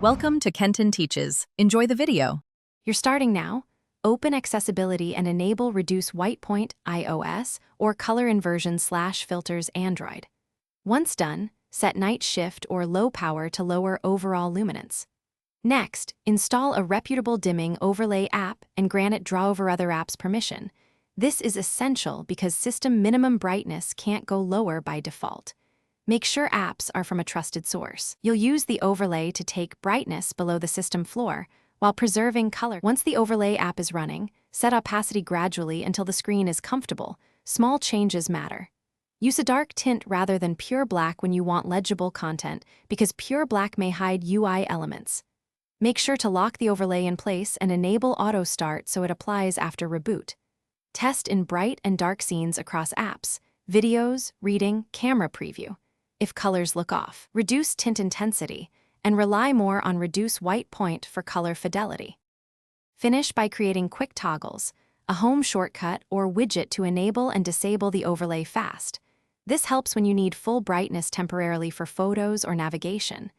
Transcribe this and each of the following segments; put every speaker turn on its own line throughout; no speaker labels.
Welcome to Kenton Teaches. Enjoy the video.
You're starting now. Open Accessibility and enable Reduce White Point iOS or Color Inversion/Filters Android. Once done, set Night Shift or Low Power to lower overall luminance. Next, install a reputable dimming overlay app and grant it Draw Over Other Apps permission. This is essential because system minimum brightness can't go lower by default. Make sure apps are from a trusted source. You'll use the overlay to take brightness below the system floor while preserving color. Once the overlay app is running, set opacity gradually until the screen is comfortable. Small changes matter. Use a dark tint rather than pure black when you want legible content because pure black may hide UI elements. Make sure to lock the overlay in place and enable auto start so it applies after reboot. Test in bright and dark scenes across apps, videos, reading, camera preview. If colors look off, reduce tint intensity and rely more on Reduce White Point for color fidelity. Finish by creating quick toggles, a home shortcut or widget to enable and disable the overlay fast. This helps when you need full brightness temporarily for photos or navigation.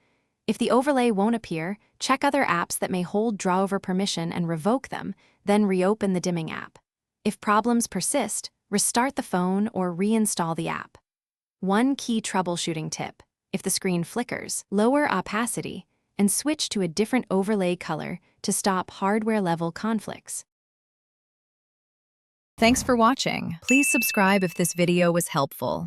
If the overlay won't appear, check other apps that may hold Draw Over permission and revoke them, then reopen the dimming app. If problems persist, restart the phone or reinstall the app. One key troubleshooting tip: if the screen flickers, lower opacity and switch to a different overlay color to stop hardware-level conflicts.
Thanks for watching. Please subscribe if this video was helpful.